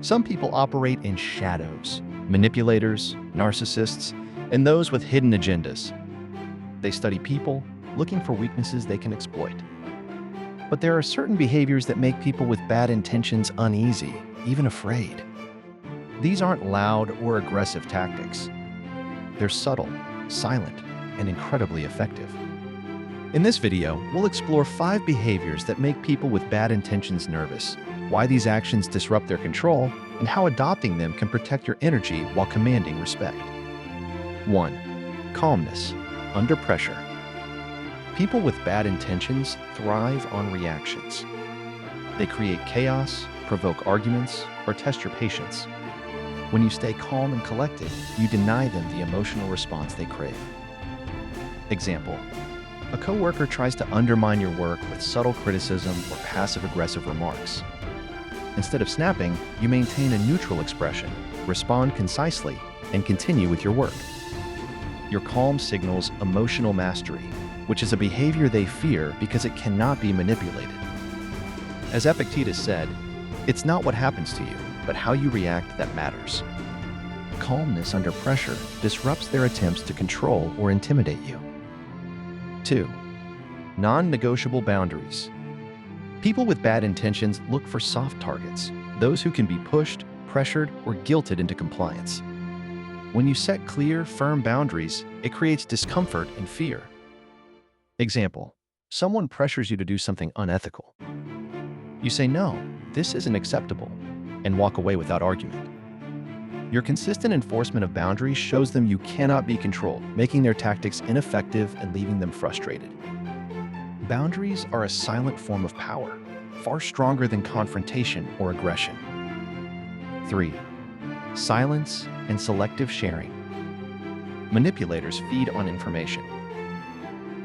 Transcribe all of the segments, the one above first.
Some people operate in shadows: manipulators, narcissists, and those with hidden agendas. They study people, looking for weaknesses they can exploit. But there are certain behaviors that make people with bad intentions uneasy, even afraid. These aren't loud or aggressive tactics. They're subtle, silent, and incredibly effective. In this video, we'll explore 5 behaviors that make people with bad intentions nervous, why these actions disrupt their control, and how adopting them can protect your energy while commanding respect. 1. Calmness under pressure. People with bad intentions thrive on reactions. They create chaos, provoke arguments, or test your patience. When you stay calm and collected, you deny them the emotional response they crave. Example: a coworker tries to undermine your work with subtle criticism or passive-aggressive remarks. Instead of snapping, you maintain a neutral expression, respond concisely, and continue with your work. Your calm signals emotional mastery, which is a behavior they fear because it cannot be manipulated. As Epictetus said, "It's not what happens to you, but how you react that matters." Calmness under pressure disrupts their attempts to control or intimidate you. 2. Non-negotiable boundaries. People with bad intentions look for soft targets, those who can be pushed, pressured, or guilted into compliance. When you set clear, firm boundaries, it creates discomfort and fear. Example: someone pressures you to do something unethical. You say, "No, this isn't acceptable," and walk away without argument. Your consistent enforcement of boundaries shows them you cannot be controlled, making their tactics ineffective and leaving them frustrated. Boundaries are a silent form of power, far stronger than confrontation or aggression. 3. Silence and selective sharing. Manipulators feed on information.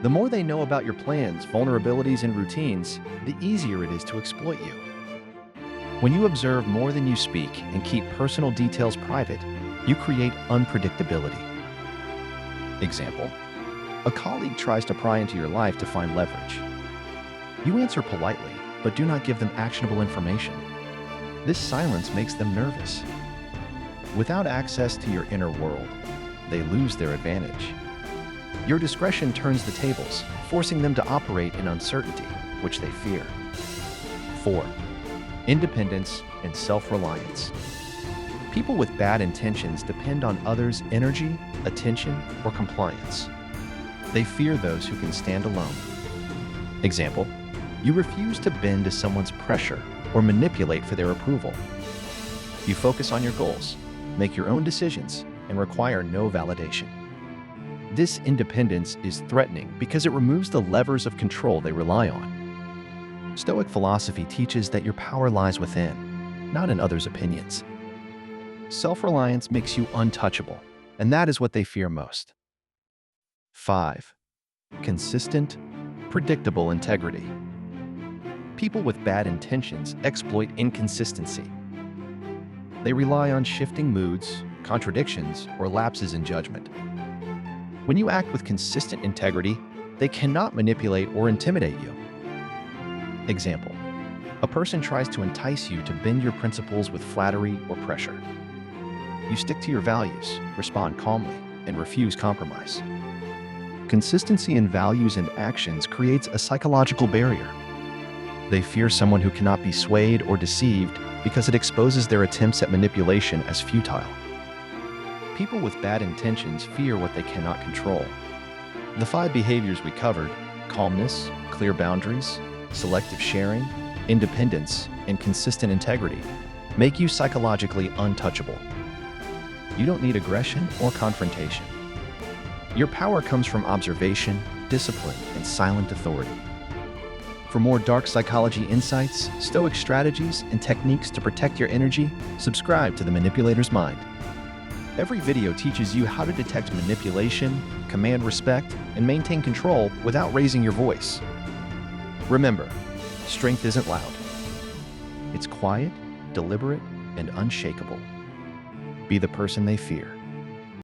The more they know about your plans, vulnerabilities, and routines, the easier it is to exploit you. When you observe more than you speak and keep personal details private, you create unpredictability. Example: a colleague tries to pry into your life to find leverage. You answer politely, but do not give them actionable information. This silence makes them nervous. Without access to your inner world, they lose their advantage. Your discretion turns the tables, forcing them to operate in uncertainty, which they fear. 4. Independence and self-reliance. People with bad intentions depend on others' energy, attention, or compliance. They fear those who can stand alone. Example: you refuse to bend to someone's pressure or manipulate for their approval. You focus on your goals, make your own decisions, and require no validation. This independence is threatening because it removes the levers of control they rely on. Stoic philosophy teaches that your power lies within, not in others' opinions. Self-reliance makes you untouchable, and that is what they fear most. 5. Consistent, predictable integrity. People with bad intentions exploit inconsistency. They rely on shifting moods, contradictions, or lapses in judgment. When you act with consistent integrity, they cannot manipulate or intimidate you. Example: a person tries to entice you to bend your principles with flattery or pressure. You stick to your values, respond calmly, and refuse compromise. Consistency in values and actions creates a psychological barrier. They fear someone who cannot be swayed or deceived because it exposes their attempts at manipulation as futile. People with bad intentions fear what they cannot control. The 5 behaviors we covered: calmness, clear boundaries, selective sharing, independence, and consistent integrity make you psychologically untouchable. You don't need aggression or confrontation. Your power comes from observation, discipline, and silent authority. For more dark psychology insights, stoic strategies, and techniques to protect your energy, subscribe to The Manipulator's Mind. Every video teaches you how to detect manipulation, command respect, and maintain control without raising your voice. Remember, strength isn't loud. It's quiet, deliberate, and unshakable. Be the person they fear.